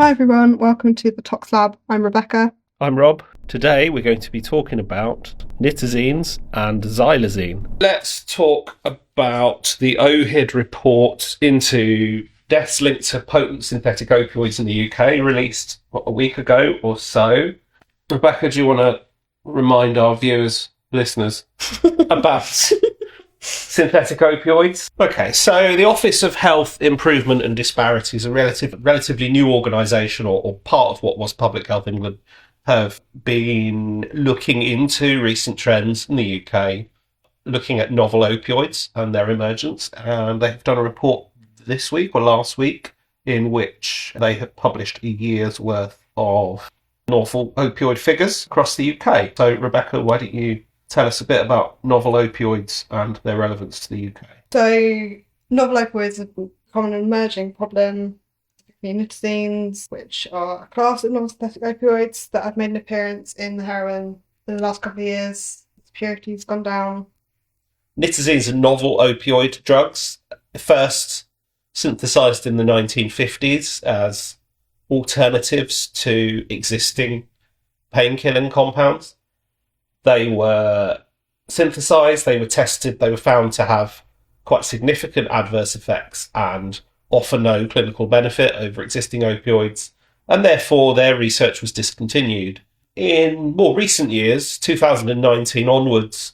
Hi everyone, welcome to the Tox Lab. I'm Rebecca. I'm Rob. Today we're going to be talking about nitazenes and xylazine. Let's talk about the OHID report into deaths linked to potent synthetic opioids in the UK, released a week ago or so. Rebecca, do you want to remind our viewers, listeners, about synthetic opioids? Okay, so the Office of Health Improvement and Disparity is a relatively new organisation or part of what was Public Health England, have been looking into recent trends in the UK, looking at novel opioids and their emergence. And they've done a report this week or last week in which they have published a year's worth of novel opioid figures across the UK. So, Rebecca, why don't you tell us a bit about novel opioids and their relevance to the UK? So, novel opioids are a common and emerging problem. Nitazenes, which are a class of non-synthetic opioids that have made an appearance in the heroin in the last couple of years. Its purity's gone down. Nitazenes are novel opioid drugs, first synthesised in the 1950s as alternatives to existing painkilling compounds. They were synthesised, they were tested, they were found to have quite significant adverse effects and offer no clinical benefit over existing opioids, and therefore their research was discontinued. In more recent years, 2019 onwards,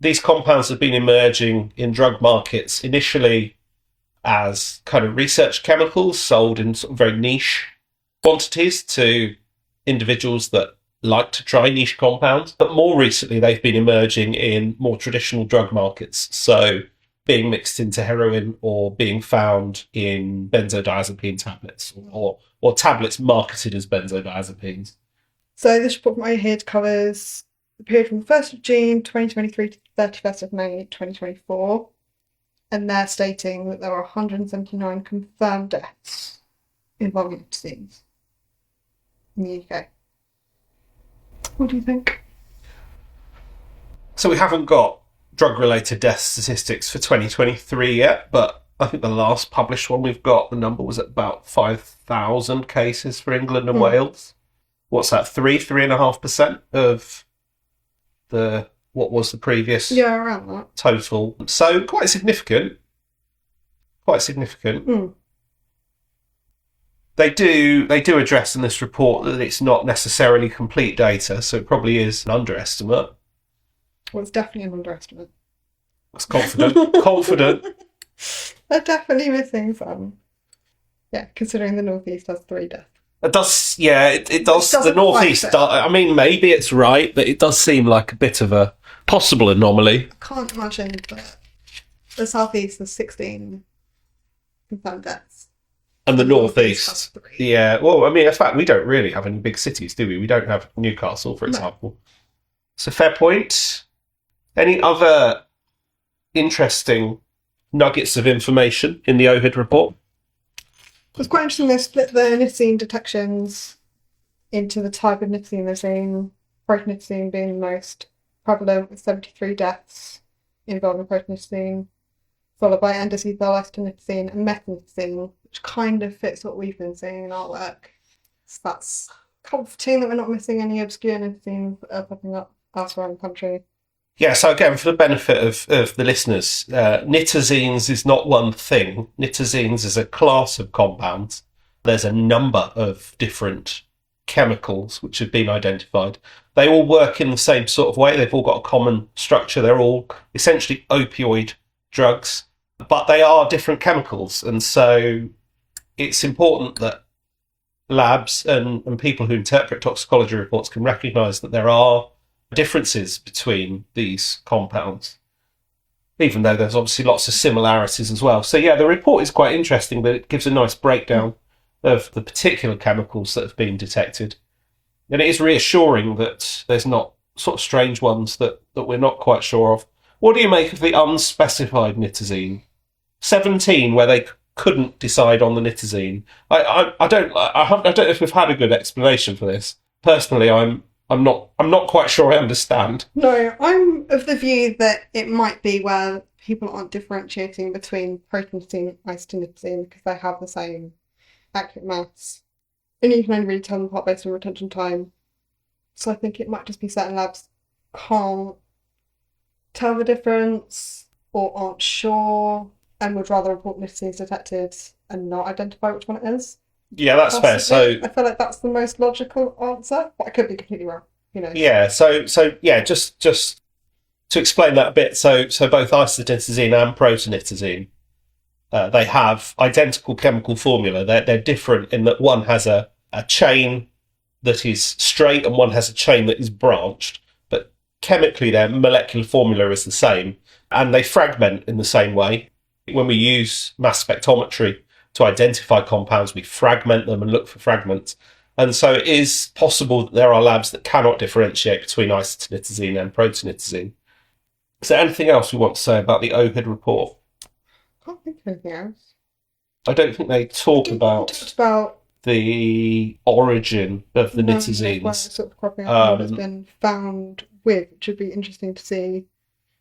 these compounds have been emerging in drug markets initially as kind of research chemicals sold in sort of very niche quantities to individuals that like to try niche compounds, but more recently they've been emerging in more traditional drug markets, so being mixed into heroin or being found in benzodiazepine tablets or tablets marketed as benzodiazepines. So this report from OHID covers the period from the 1st of June 2023 to the 31st of May 2024, and they're stating that there were 179 confirmed deaths involving nitazenes in the UK. What do you think? So we haven't got drug-related death statistics for 2023 yet, but I think the last published one we've got, the number was at about 5,000 cases for England and Wales. What's that, 3.5% of what was the previous around that total? So quite significant. They do address in this report that it's not necessarily complete data, so it probably is an underestimate. Well, it's definitely an underestimate. That's confident. They're definitely missing some. Yeah, considering the North East has 3 deaths. It does, yeah, it does. The North East, I mean, maybe it's right, but it does seem like a bit of a possible anomaly. I can't imagine that the South East has 16 confirmed deaths. And the North East, yeah. Well, I mean, in fact, we don't really have any big cities, do we? We don't have Newcastle, for example. So fair point. Any other interesting nuggets of information in the OHID report? It's quite interesting they split the nitazene detections into the type of nitazene they're seeing, protonitazene being the most prevalent with 73 deaths involving protonitazene, followed by N-acetyl isotonitazene and methanitazene, which kind of fits what we've been seeing in our work. So that's comforting that we're not missing any obscure nitazenes that are popping up elsewhere in the country. Yeah, so again, for the benefit of the listeners, nitazenes is not one thing. Nitazenes is a class of compounds. There's a number of different chemicals which have been identified. They all work in the same sort of way. They've all got a common structure. They're all essentially opioid drugs, but they are different chemicals. And so it's important that labs and people who interpret toxicology reports can recognise that there are differences between these compounds, even though there's obviously lots of similarities as well. So yeah, the report is quite interesting, but it gives a nice breakdown of the particular chemicals that have been detected. And it is reassuring that there's not sort of strange ones that we're not quite sure of. What do you make of the unspecified nitazene? 17, where they couldn't decide on the nitazene. I don't know if we've had a good explanation for this. Personally, I'm not quite sure I understand. No, I'm of the view that it might be where people aren't differentiating between protonitazene and isotonitazene because they have the same accurate maths And you can only really tell them apart based on retention time. So I think it might just be certain labs can't tell the difference or aren't sure and would rather report nitazene detected and not identify which one it is. Yeah, that's fair. So I feel like that's the most logical answer, but I could be completely wrong. Who knows? yeah, just to explain that a bit. So both isonitazene and protonitazene, they have identical chemical formula. They're different in that one has a chain that is straight and one has a chain that is branched, but chemically their molecular formula is the same, and they fragment in the same way. When we use mass spectrometry to identify compounds, we fragment them and look for fragments. And so it is possible that there are labs that cannot differentiate between isonitazene and protonitazene. Is there anything else we want to say about the OHID report? I can't think of anything else. I don't think they talk about the origin of the nitazenes. Where it's sort of cropping up and what it's been found with, which would be interesting to see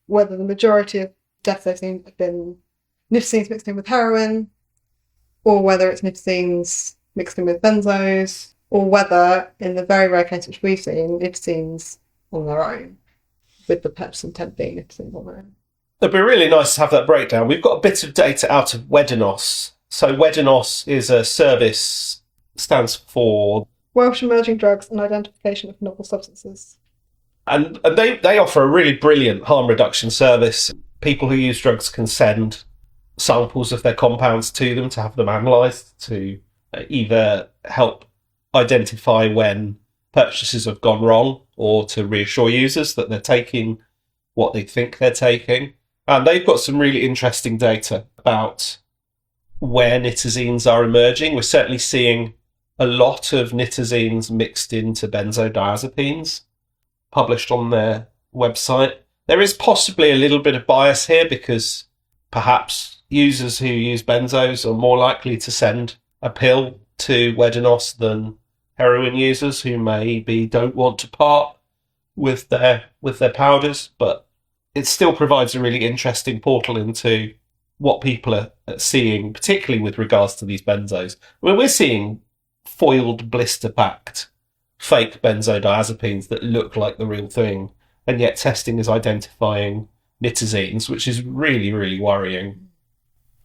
whether the majority of deaths I've seen have been nitazenes mixed in with heroin, or whether it's nitazenes mixed in with benzos, or whether, in the very rare case which we've seen, nitazenes on their own, with the purpose intent being nitazenes on their own. It'd be really nice to have that breakdown. We've got a bit of data out of WEDINOS. So WEDINOS is a service, stands for Welsh Emerging Drugs and Identification of Novel Substances. And they offer a really brilliant harm reduction service. People who use drugs can send samples of their compounds to them to have them analysed to either help identify when purchases have gone wrong or to reassure users that they're taking what they think they're taking. And they've got some really interesting data about where nitazenes are emerging. We're certainly seeing a lot of nitazenes mixed into benzodiazepines published on their website. There is possibly a little bit of bias here because perhaps users who use benzos are more likely to send a pill to WEDINOS than heroin users who maybe don't want to part with their powders, but it still provides a really interesting portal into what people are seeing, particularly with regards to these benzos. I mean, we're seeing foiled blister-packed fake benzodiazepines that look like the real thing, and yet testing is identifying nitazenes, which is really, really worrying.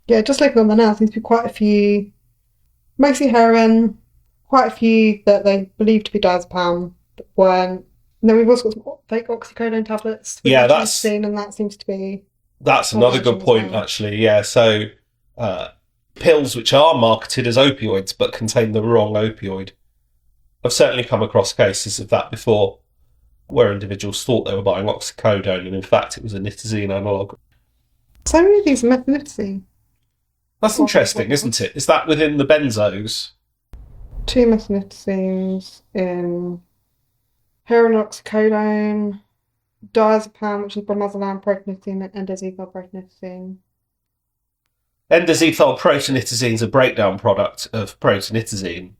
Yeah, just looking on the now, seems to be quite a few, mostly heroin, quite a few that they believe to be diazepam that weren't. And then we've also got some fake oxycodone tablets. Yeah, that's seen, and that seems to be. That's another good point, actually. Yeah, so pills which are marketed as opioids but contain the wrong opioid. I've certainly come across cases of that before, where individuals thought they were buying oxycodone, and in fact it was a nitazene analogue. So many of these are methanidazine. That's interesting, isn't it? Is that within the benzos? 2 methanidazines in heroin, oxycodone, diazepam, which is bromazepam, protonitazene, and endozethyl protonitazene. Endozethyl protonitazene is a breakdown product of protonitazene,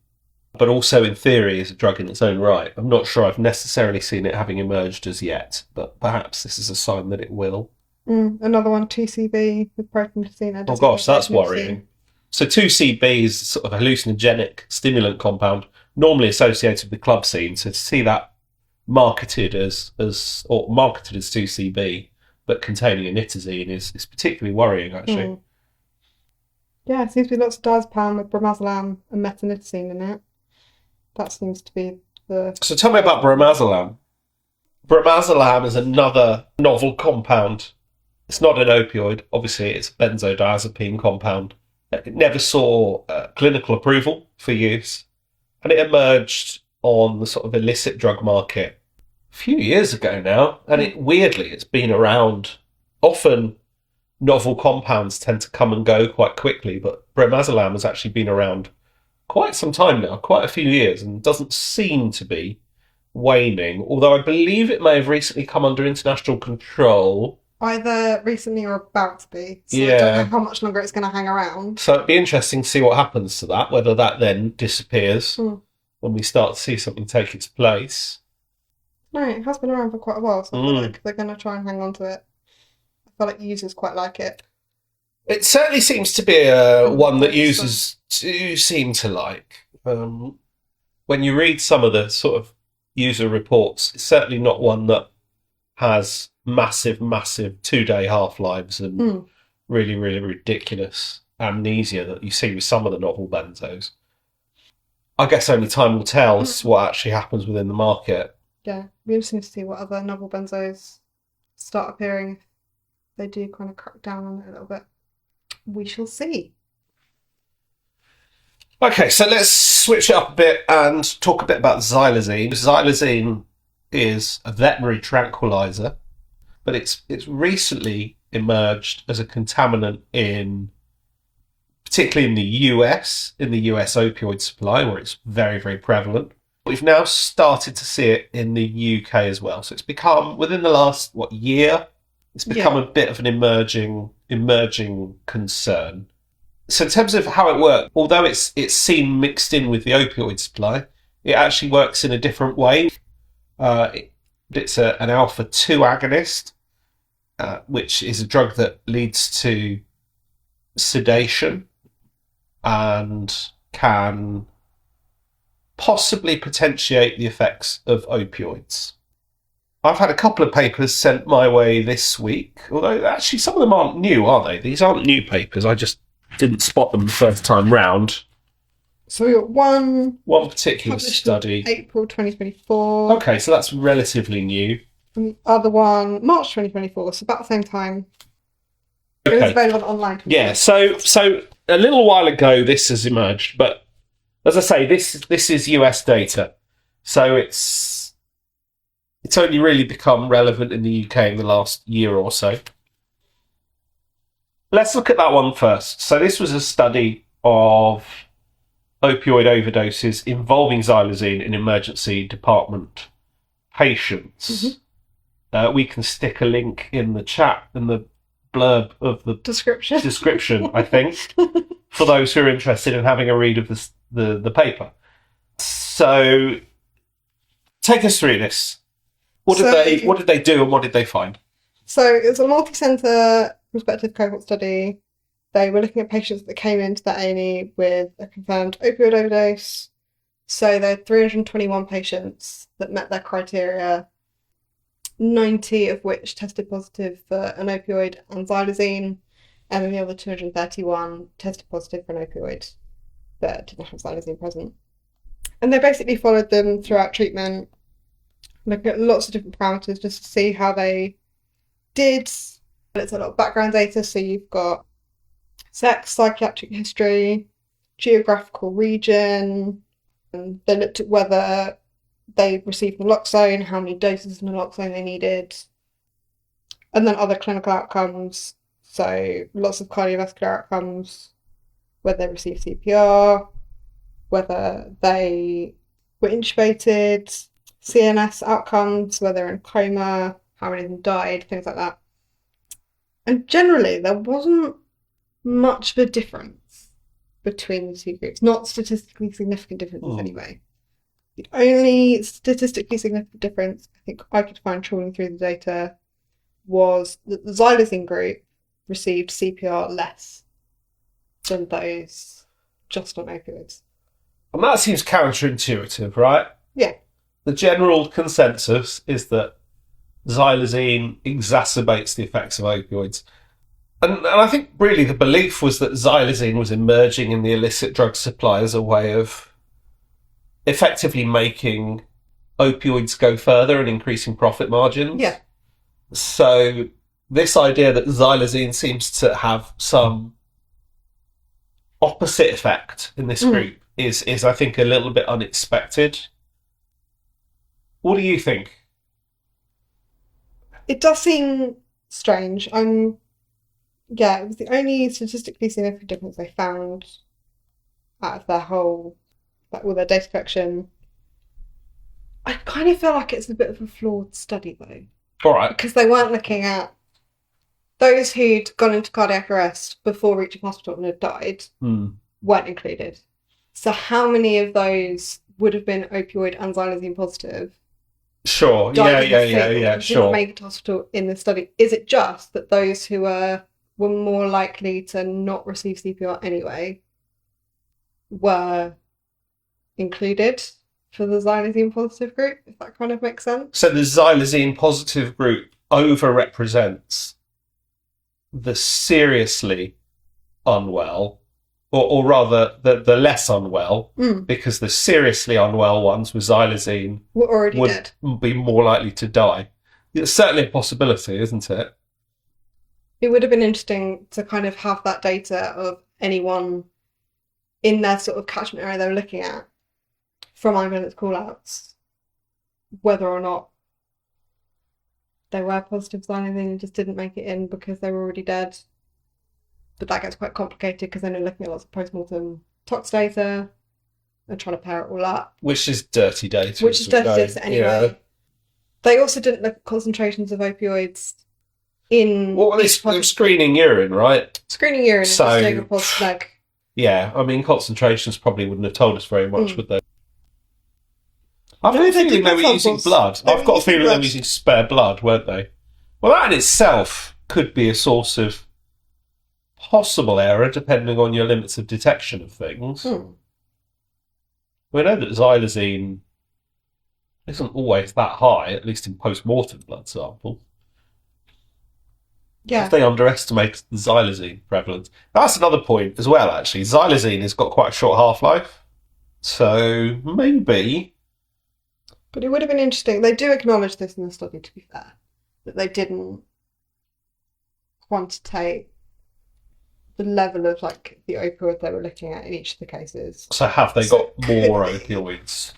but also in theory is a drug in its own right. I'm not sure I've necessarily seen it having emerged as yet, but perhaps this is a sign that it will. Another one, 2CB with protonitazene. And oh gosh, that's worrying. So 2CB is sort of a hallucinogenic stimulant compound, normally associated with the club scene. So to see that marketed as 2CB, but containing a nitazene is particularly worrying, actually. Yeah, it seems to be lots of diazepam with bromazepam and methanidazine in it. That seems to be the... So tell me about bromazepam. Bromazepam is another novel compound. It's not an opioid. Obviously, it's a benzodiazepine compound. It never saw clinical approval for use, and it emerged on the sort of illicit drug market a few years ago now, and it's been around. Often novel compounds tend to come and go quite quickly, but bromazepam has actually been around quite some time now, quite a few years, and doesn't seem to be waning, although I believe it may have recently come under international control. Either recently or about to be. So yeah. I don't know how much longer it's going to hang around. So it'd be interesting to see what happens to that, whether that then disappears when we start to see something take its place. No, it has been around for quite a while, so I feel like they're going to try and hang on to it. I feel like users quite like it. It certainly seems to be one that users do seem to like. when you read some of the sort of user reports, it's certainly not one that has massive 2-day half-lives and really, really ridiculous amnesia that you see with some of the novel benzos. I guess only time will tell as to what actually happens within the market. Yeah, it'll be interesting to see what other novel benzos start appearing. They do kind of crack down on it a little bit. We shall see. Okay, so let's switch it up a bit and talk a bit about xylazine. Xylazine is a veterinary tranquilizer, but it's recently emerged as a contaminant particularly in the US opioid supply, where it's very, very prevalent. We've now started to see it in the UK as well. So it's become, within the last, year, it's become a bit of an emerging concern. So in terms of how it works, although it's seen mixed in with the opioid supply, it actually works in a different way. It's an alpha-2 agonist, which is a drug that leads to sedation and can possibly potentiate the effects of opioids. I've had a couple of papers sent my way this week, although actually some of them aren't new, are they? These aren't new papers. I just didn't spot them the first time round. So we got one particular study. April 2024. Okay, so that's relatively new. And the other one, March 2024, so about the same time. Okay. It was available online. Yeah, so a little while ago this has emerged, but as I say, this is US data. So it's only really become relevant in the UK in the last year or so. Let's look at that one first. So this was a study of opioid overdoses involving xylazine in emergency department patients. Mm-hmm. We can stick a link in the chat in the blurb of the description, I think, for those who are interested in having a read of the paper. So take us through this. What did they do and what did they find? So it was a multi-centre prospective cohort study. They were looking at patients that came into the A&E with a confirmed opioid overdose. So there are 321 patients that met their criteria, 90 of which tested positive for an opioid and xylazine, and then the other 231 tested positive for an opioid but didn't have xylazine present. And they basically followed them throughout treatment, looking at lots of different parameters just to see how they did. It's a lot of background data, so you've got sex, psychiatric history, geographical region, and they looked at whether they received naloxone, how many doses of naloxone they needed, and then other clinical outcomes, so lots of cardiovascular outcomes, whether they received CPR, whether they were intubated, CNS outcomes, whether they're in coma, how many of them died, things like that. And generally, there wasn't much of a difference between the two groups. Not statistically significant differences anyway. The only statistically significant difference I think I could find trawling through the data was that the xylazine group received CPR less than those just on opioids. And that seems counterintuitive, right? Yeah. The general consensus is that xylazine exacerbates the effects of opioids. And I think really the belief was that xylazine was emerging in the illicit drug supply as a way of effectively making opioids go further and increasing profit margins. Yeah. So this idea that xylazine seems to have some opposite effect in this group is I think a little bit unexpected. What do you think? It does seem strange. It was the only statistically significant difference they found out of their whole, all their data collection. I kind of feel like it's a bit of a flawed study, though. All right. Because they weren't looking at those who'd gone into cardiac arrest before reaching hospital and had died weren't included. So how many of those would have been opioid and xylazine positive? Sure. Yeah. Sure. Didn't make it to hospital in the study. Is it just that those who were more likely to not receive CPR anyway were included? for the xylazine positive group, if that kind of makes sense. So the xylazine positive group overrepresents the seriously unwell, or rather the less unwell, because the seriously unwell ones with xylazine were already would dead. be more likely to die. It's certainly a possibility, isn't it? It would have been interesting to kind of have that data of anyone in their sort of catchment area they were looking at from ambulance call-outs, whether or not they were positive xylazine and just didn't make it in because they were already dead. But that gets quite complicated because then you're looking at lots of post-mortem tox data and trying to pair it all up. Which is dirty data. Which is dirty data anyway. Yeah. They also didn't look at concentrations of opioids in... Well, they're screening urine, right? Screening urine So, and just doing a pulse leg. Yeah, I mean, concentrations probably wouldn't have told us very much, would they? I've got No, a they feeling did they were using samples. blood. They I've were got a using feeling they were blood. using spare blood, weren't they? Well, that in itself could be a source of possible error, depending on your limits of detection of things. We know that xylazine isn't always that high, at least in post-mortem blood samples. Yeah. If they underestimate the xylazine prevalence. That's another point as well, actually. Xylazine has got quite a short half-life. So, maybe... But it would have been interesting. They do acknowledge this in the study, to be fair, that they didn't quantitate the level of like the opioid they were looking at in each of the cases. So have they got more opioids?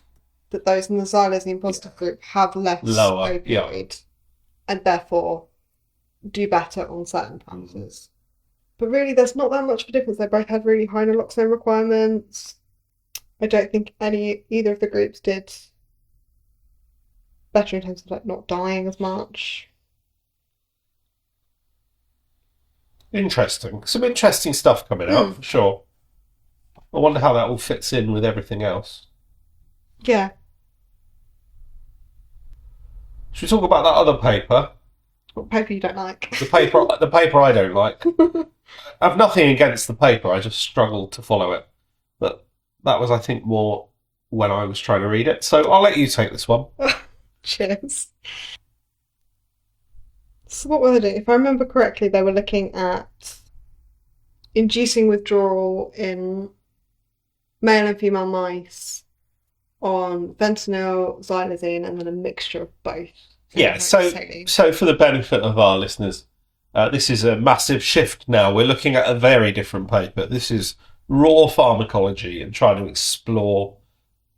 That those in the xylazine positive group have less Lower, opioid and therefore do better on certain parameters. But really, there's not that much of a difference. They both had really high naloxone requirements. I don't think either of the groups did better in terms of like not dying as much. Interesting. Some interesting stuff coming out, for sure. I wonder how that all fits in with everything else. Yeah. Should we talk about that other paper? What paper you don't like? The paper I don't like. I have nothing against the paper, I just struggled to follow it. But that was, I think, more when I was trying to read it. So I'll let you take this one. Cheers. So what were they doing? If I remember correctly, they were looking at inducing withdrawal in male and female mice on fentanyl, xylazine, and then a mixture of both. Yeah, so for the benefit of our listeners, this is a massive shift now. We're looking at a very different paper. This is raw pharmacology and trying to explore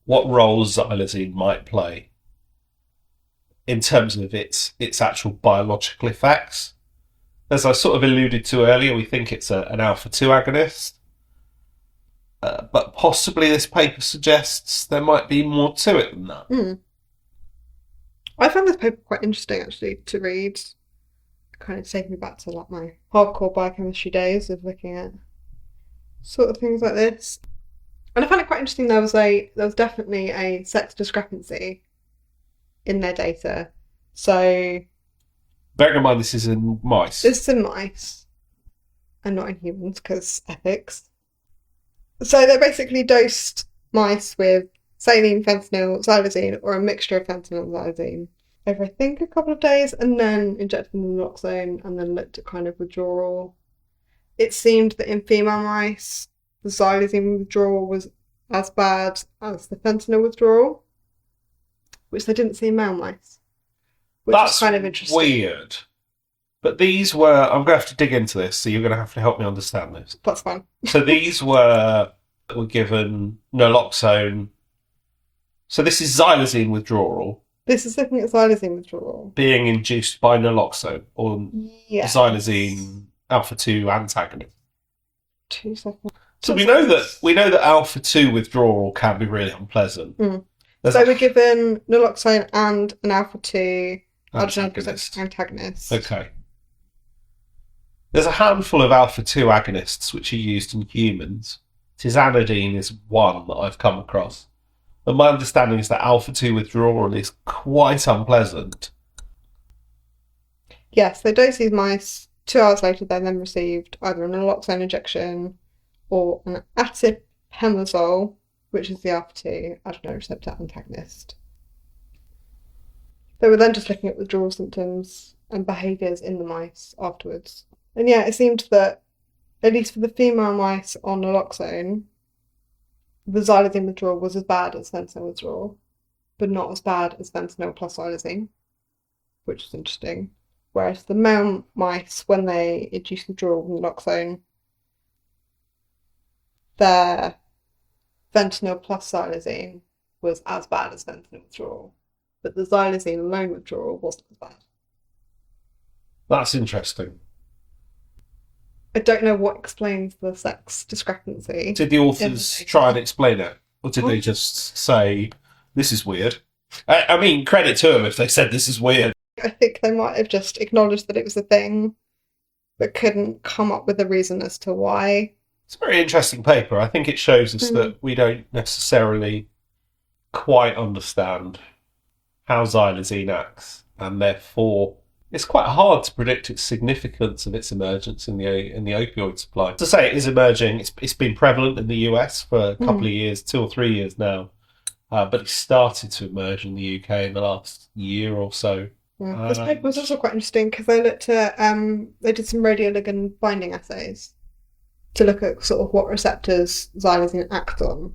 what roles xylazine might play in terms of its actual biological effects. As I sort of alluded to earlier, we think it's an alpha-2 agonist. But possibly this paper suggests there might be more to it than that. I found this paper quite interesting, actually, to read. It kind of taking me back to like my hardcore biochemistry days of looking at sort of things like this. And I found it quite interesting. There was definitely a sex discrepancy in their data. So bearing in mind this is in mice. This is in mice and not in humans because ethics. So they basically dosed mice with saline, fentanyl, xylazine, or a mixture of fentanyl and xylazine over, I think, a couple of days, and then injected them with naloxone and then looked at kind of withdrawal. It seemed that in female mice, the xylazine withdrawal was as bad as the fentanyl withdrawal, which they didn't see in male mice. Which is kind of interesting. Weird. But these were... I'm going to have to dig into this, so you're going to have to help me understand this. That's fine. So these were given naloxone. So this is xylazine withdrawal. This is looking at xylazine withdrawal. Being induced by naloxone, or xylazine alpha-2 antagonist. 2 seconds. So we know that alpha-2 withdrawal can be really unpleasant. So we're given naloxone and an alpha-2 antagonist. Okay. There's a handful of alpha-2 agonists which are used in humans. Tizanidine is one that I've come across. And my understanding is that alpha-2 withdrawal is quite unpleasant. Yes, they dosed these mice. 2 hours later, they then received either a naloxone injection or an atipemazole, which is the alpha-2 adrenergic receptor antagonist. They were then just looking at withdrawal symptoms and behaviours in the mice afterwards. And yeah, it seemed that, at least for the female mice on naloxone, the xylazine withdrawal was as bad as fentanyl withdrawal, but not as bad as fentanyl plus xylazine, which is interesting. Whereas the male mice, when they induced withdrawal with naloxone, their fentanyl plus xylazine was as bad as fentanyl withdrawal, but the xylazine alone withdrawal wasn't as bad. That's interesting. I don't know what explains the sex discrepancy. Did the authors try and explain it? Or did they just say, this is weird? I mean, credit to them if they said this is weird. I think they might have just acknowledged that it was a thing, but couldn't come up with a reason as to why. It's a very interesting paper. I think it shows us that we don't necessarily quite understand how xylazine acts, and therefore it's quite hard to predict its significance of its emergence in the opioid supply. To say it is emerging, it's been prevalent in the US for a couple of years, 2 or 3 years now, but it started to emerge in the UK in the last year or so. Yeah. This paper was also quite interesting because they looked at they did some radioligand binding assays to look at sort of what receptors xylazine acts on,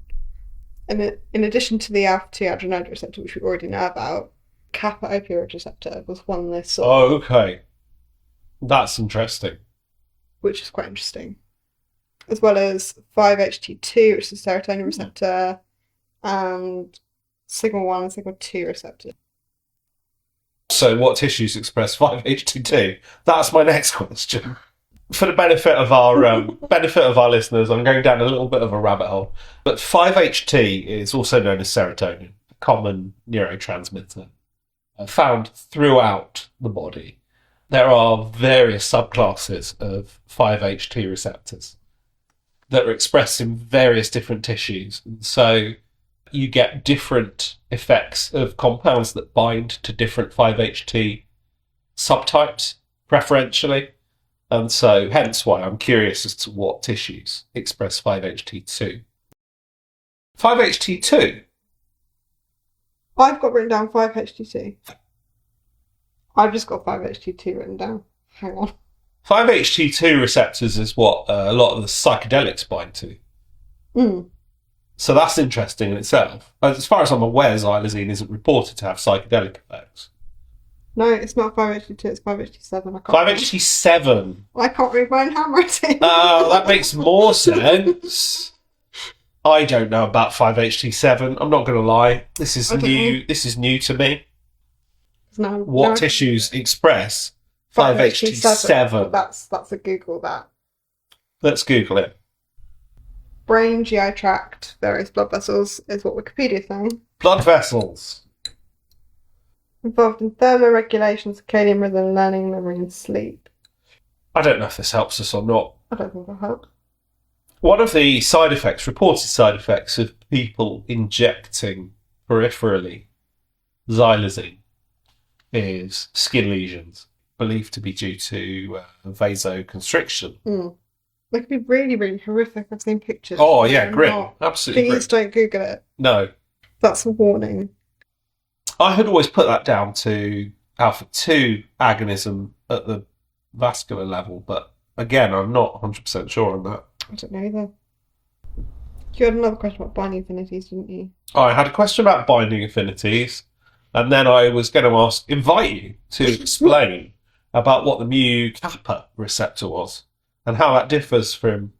and in addition to the alpha-2 adrenergic receptor, which we already know about, kappa opioid receptor was one they saw. Oh, okay, that's interesting. Which is quite interesting, as well as 5-HT2, which is a serotonin receptor, and sigma 1 and sigma 2 receptor. So what tissues express 5-HT2? That's my next question. For the benefit of our listeners, I'm going down a little bit of a rabbit hole. But 5-HT is also known as serotonin, a common neurotransmitter found throughout the body. There are various subclasses of 5-HT receptors that are expressed in various different tissues. So you get different effects of compounds that bind to different 5-HT subtypes, preferentially. And so hence why I'm curious as to what tissues express 5-HT2. 5-HT2? I've got written down 5-HT2. I've just got 5-HT2 written down. Hang on. 5-HT2 receptors is what a lot of the psychedelics bind to. So that's interesting in itself. As far as I'm aware, xylazine isn't reported to have psychedelic effects. No, it's not 5-HT2, it's 5-HT7. 5-HT7? I can't read my own handwriting. Oh, that makes more sense. I don't know about 5-HT7. I'm not going to lie. This is new. This is new to me. What tissues express 5-HT7? That's a Google that. Let's Google it. Brain, GI tract, various blood vessels is what Wikipedia is saying. Blood vessels. Involved in thermoregulation, circadian rhythm, learning, memory, and sleep. I don't know if this helps us or not. I don't think it'll help. One of the side effects, reported side effects of people injecting peripherally xylazine is skin lesions, believed to be due to vasoconstriction. They could be really, really horrific. I've seen pictures. Oh, yeah, grim. Absolutely Please don't Google it. No. That's a warning. I had always put that down to alpha-2 agonism at the vascular level, but again, I'm not 100% sure on that. I don't know either. You had another question about binding affinities, didn't you? I had a question about binding affinities, and then I was going to invite you to explain about what the mu kappa receptor was and how that differs from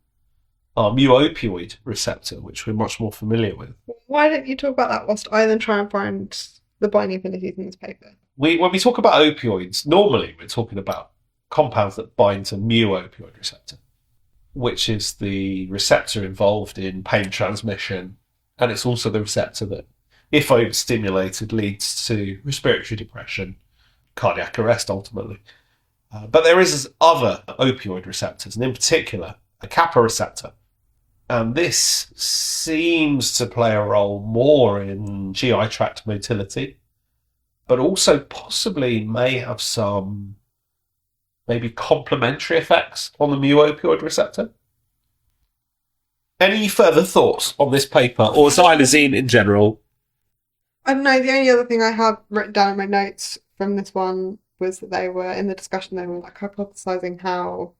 our mu opioid receptor, which we're much more familiar with. Why don't you talk about that whilst I then try and find the binding affinities in this paper? When we talk about opioids, normally we're talking about compounds that bind to mu opioid receptor, which is the receptor involved in pain transmission, and it's also the receptor that, if overstimulated, leads to respiratory depression, cardiac arrest ultimately. But there is other opioid receptors, and in particular, a kappa receptor. And this seems to play a role more in GI tract motility, but also possibly may have some maybe complementary effects on the mu opioid receptor. Any further thoughts on this paper or xylazine in general? I don't know, the only other thing I have written down in my notes from this one was that they were, in the discussion, they were like hypothesizing how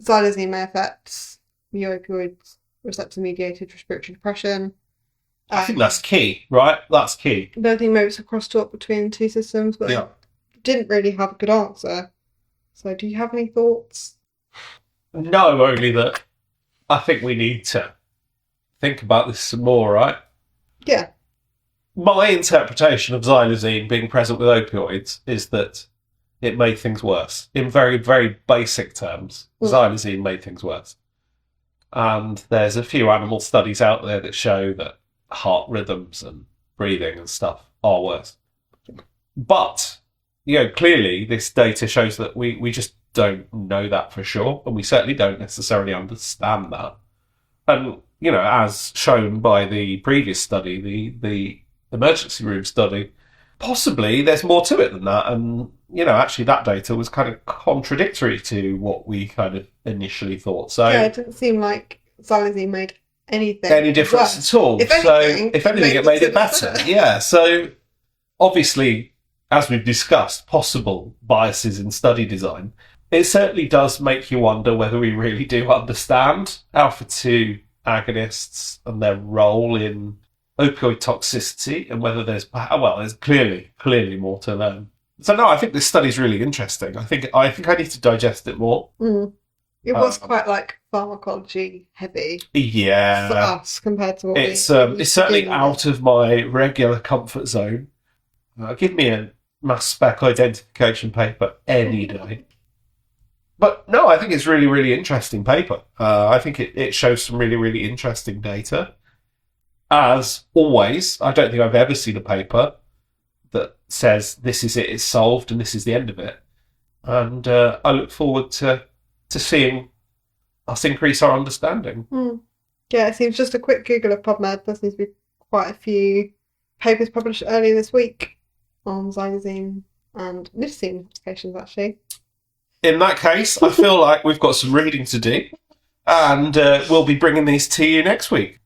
xylazine may affect the opioid receptor-mediated respiratory depression. I think that's key, right? That's key. I don't think maybe it's a crosstalk between the two systems, but I didn't really have a good answer. So do you have any thoughts? No, only that I think we need to think about this some more, right? Yeah. My interpretation of xylazine being present with opioids is that it made things worse. In very, very basic terms, xylazine made things worse. And there's a few animal studies out there that show that heart rhythms and breathing and stuff are worse. But, clearly this data shows that we just don't know that for sure, and we certainly don't necessarily understand that. And, as shown by the previous study, the emergency room study, possibly there's more to it than that. And, actually that data was kind of contradictory to what we kind of initially thought. So yeah, it didn't seem like xylazine made any difference at all. If anything, it made it better. Yeah. So obviously, as we've discussed, possible biases in study design. It certainly does make you wonder whether we really do understand alpha-2 agonists and their role in opioid toxicity, and whether there's clearly more to learn. So no, I think this study's really interesting. I think I need to digest it more. It was quite like pharmacology heavy. Yeah. For us compared to what it's certainly out of my regular comfort zone. Give me a mass spec identification paper any day. But no, I think it's really, really interesting paper. I think it shows some really, really interesting data. As always, I don't think I've ever seen a paper that says this is it, it's solved, and this is the end of it. And I look forward to seeing us increase our understanding. Yeah, it seems just a quick Google of PubMed. There seems to be quite a few papers published earlier this week on xylazine and nitazene applications, actually. In that case, I feel like we've got some reading to do, and we'll be bringing these to you next week.